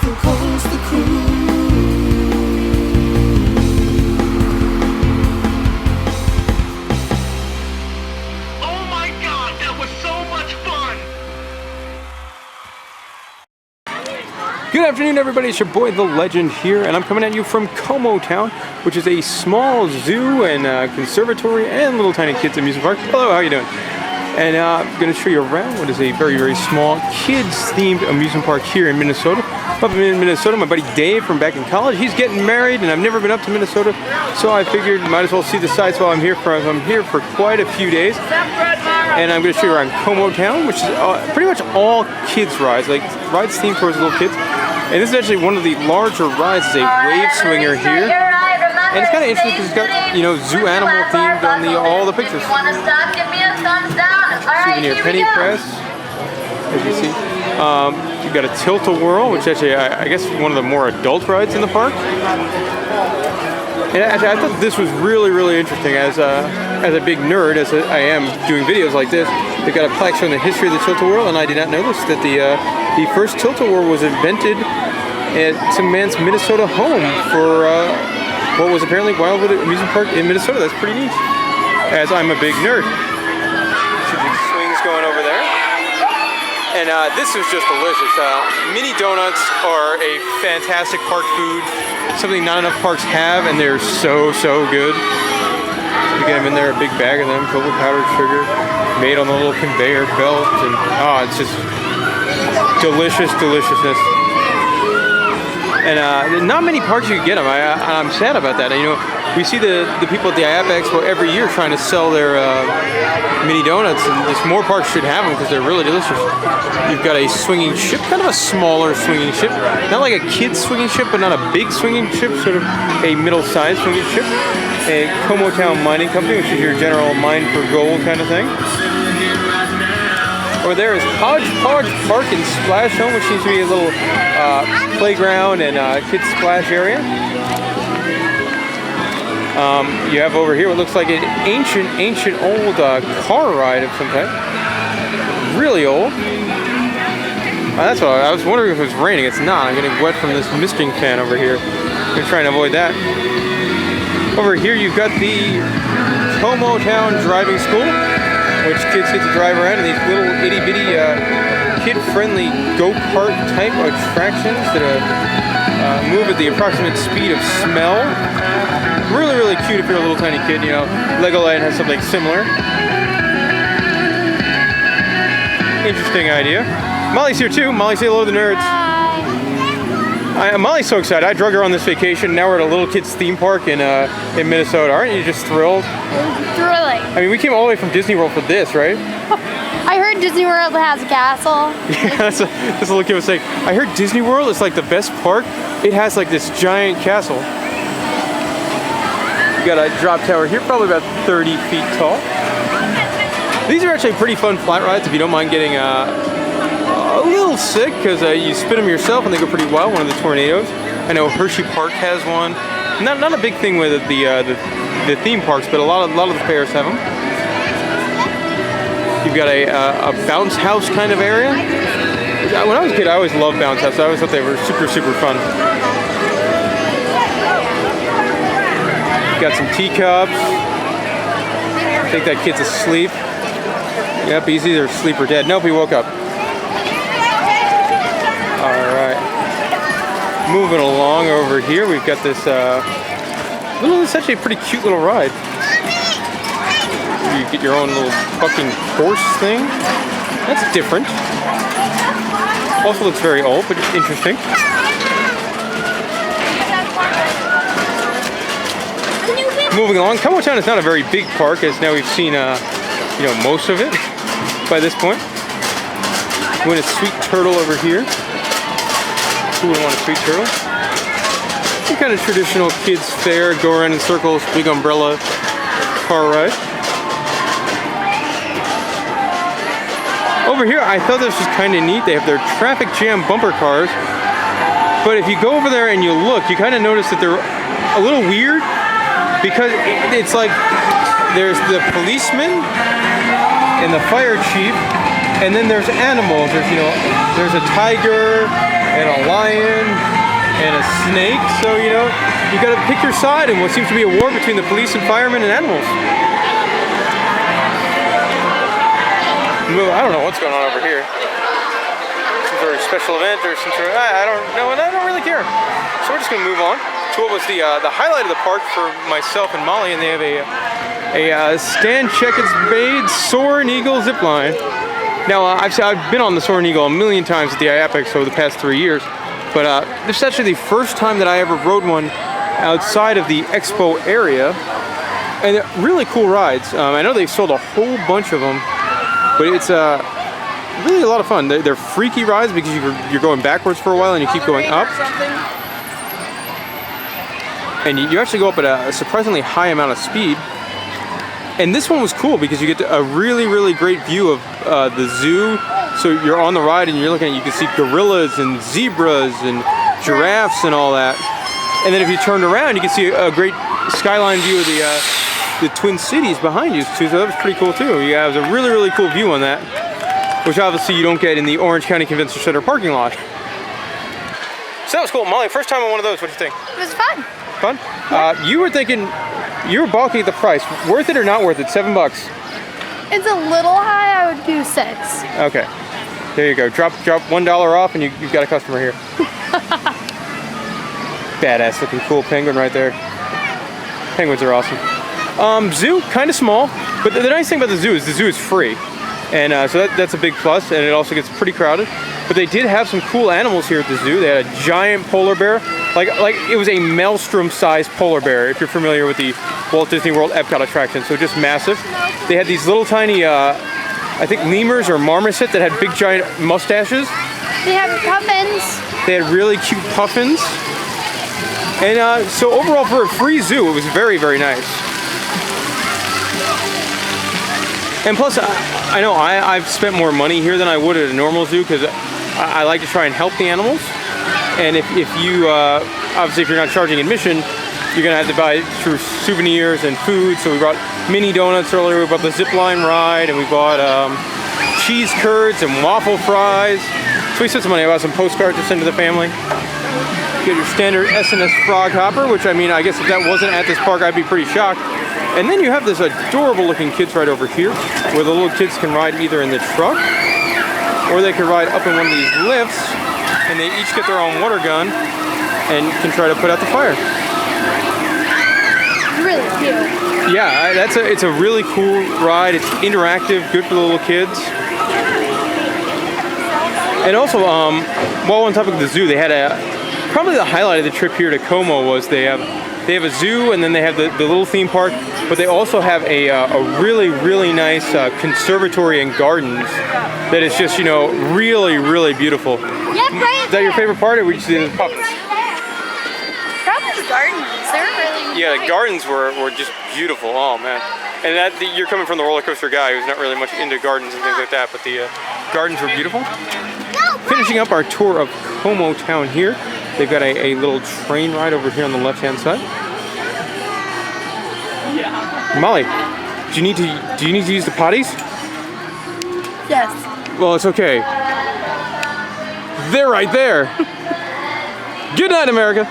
to coast the cruise. Oh my God, that was so much fun! Good afternoon, everybody. It's your boy, The Legend, here, and I'm coming at you from Como Town, which is a small zoo and conservatory and little tiny kids amusement park. Hello, how you doing? And I'm going to show you around what is a very, very small kids-themed amusement park here in Minnesota. Up in Minnesota, my buddy Dave from back in college, he's getting married, and I've never been up to Minnesota, so I figured might as well see the sights while I'm here. I'm here for quite a few days, and I'm going to show you around Como Town, which is pretty much all kids rides, like rides themed towards little kids. And this is actually one of the larger rides. It's a wave swinger here. And it's kind of interesting because it's got, you know, zoo animal themed on all the pictures. Souvenir penny press, as you see. You've got a tilt-a-whirl, which actually, I guess, one of the more adult rides in the park. And actually, I thought this was really, really interesting. As a big nerd, as I am doing videos like this, they've got a plaque showing the history of the tilt-a-whirl, and I did not know this, that the first tilt-a-whirl was invented at some man's Minnesota home for what was apparently Wildwood Amusement Park in Minnesota. That's pretty neat, as I'm a big nerd. Some big swings going over there. And this is just delicious. Mini donuts are a fantastic park food, something not enough parks have, and they're so, so good. You get them in there, a big bag of them, filled with powdered sugar, made on the little conveyor belt, and it's just delicious deliciousness. And not many parks you can get them. I'm sad about that. You know, we see the people at the IAP Expo every year trying to sell their mini donuts, and just more parks should have them because they're really delicious. You've got a swinging ship, kind of a smaller swinging ship, not like a kid's swinging ship, but not a big swinging ship, sort of a middle-sized swinging ship. A Como Town Mining Company, which is your general mine for gold kind of thing. Over there is Hodge-podge Park and Splash Zone, which seems to be a little playground and kids splash area. You have over here what looks like an ancient old car ride of some type. Really old. That's what I was wondering if it was raining. It's not. I'm getting wet from this misting fan over here. I'm going to try and avoid that. Over here you've got the Como Town Driving School, which kids get to drive around in these little itty-bitty, kid-friendly go-kart type attractions that move at the approximate speed of smell. Really, really cute if you're a little tiny kid, you know. Legoland has something similar. Interesting idea. Molly's here too. Molly, say hello to the nerds. Hi. Molly's so excited. I drug her on this vacation. Now we're at a little kids theme park in Minnesota. Aren't you just thrilled? Thrilling. I mean, we came all the way from Disney World for this, right? I heard Disney World has a castle. Yeah, that's a little kid was saying. I heard Disney World is like the best park. It has like this giant castle. You got a drop tower here, probably about 30 feet tall. These are actually pretty fun flat rides if you don't mind getting a little sick, because you spin them yourself and they go pretty wild. One of the tornadoes. I know Hershey Park has one. Not a big thing with the theme parks, but a lot of the fairs have them. You've got a bounce house kind of area. When I was a kid, I always loved bounce houses. I always thought they were super, super fun. Got some teacups. I think that kid's asleep. Yep, he's either asleep or dead. Nope, he woke up. Alright. Moving along over here, we've got this it's actually a pretty cute little ride. You get your own little bucking horse thing. That's different. Also looks very old, but interesting. Moving along, Como Town is not a very big park, as now we've seen, most of it by this point. We want a sweet turtle over here. Who would want a sweet turtle? Some kind of traditional kids fair, go around in circles, big umbrella car ride. Over here, I thought this was kind of neat. They have their traffic jam bumper cars, but if you go over there and you look, you kind of notice that they're a little weird. Because it's like there's the policeman and the fire chief And then there's animals. There's a tiger and a lion and a snake. So you got to pick your side in what seems to be a war between the police and firemen and animals. I don't know what's going on over here. Some sort of special event or some sort of, I don't know, and I don't really care. So we're just gonna move on to what was the highlight of the park for myself and Molly, and they have a Stan Checkett's Spade Soaring Eagle zip line. Now I've been on the Soaring Eagle a million times at the IAPEX over the past 3 years, but this is actually the first time that I ever rode one outside of the expo area, and they're really cool rides. I know they've sold a whole bunch of them. But it's really a lot of fun. They're freaky rides because you're going backwards for a while and you keep going up. And you actually go up at a surprisingly high amount of speed. And this one was cool because you get a really, really great view of the zoo. So you're on the ride and you're looking at, you can see gorillas and zebras and giraffes and all that. And then if you turned around, you can see a great skyline view of the Twin Cities behind you too, so that was pretty cool too. Yeah, it was a really, really cool view on that, which obviously you don't get in the Orange County Convention Center parking lot. So that was cool. Molly, first time on one of those, what do you think? It was fun. Fun? Yeah. You were thinking, you were balking at the price. Worth it or not worth it? $7. It's a little high, I would do 6. Okay, there you go. Drop $1 off and you've got a customer here. Badass looking cool penguin right there. Penguins are awesome. Zoo, kind of small, but the nice thing about the zoo is free. And so that's a big plus, and it also gets pretty crowded. But they did have some cool animals here at the zoo. They had a giant polar bear, like it was a maelstrom-sized polar bear, if you're familiar with the Walt Disney World Epcot attraction, so just massive. They had these little tiny, I think lemurs or marmoset that had big giant mustaches. They have puffins. They had really cute puffins. And so overall, for a free zoo, it was very, very nice. And plus, I know I've spent more money here than I would at a normal zoo because I like to try and help the animals. And if you, obviously if you're not charging admission, you're gonna have to buy through souvenirs and food. So we brought mini donuts earlier, we bought the zip line ride, and we bought cheese curds and waffle fries. So we spent some money. I bought some postcards to send to the family. You get your standard S&S frog hopper, which I mean, I guess if that wasn't at this park, I'd be pretty shocked. And then you have this adorable looking kids ride over here, where the little kids can ride either in the truck, or they can ride up in one of these lifts, and they each get their own water gun, and can try to put out the fire. Really cute. Yeah, it's a really cool ride. It's interactive, good for the little kids. And also, while on topic of the zoo, they had probably the highlight of the trip here to Como was they have a zoo, and then they have the little theme park, but they also have a really, really nice conservatory and gardens that is just, really, really beautiful. Yep, right. Is that your favorite part, or would you see the puppets? Probably the gardens. They're really Yeah, nice. the gardens were just beautiful. Oh man. And you're coming from the roller coaster guy who's not really much into gardens and things like that, but the gardens were beautiful. Finishing up our tour of Como town here, they've got a little train ride over here on the left-hand side. Molly, do you need to use the potties? Yes. Well, it's okay. They're right there. Good night, America.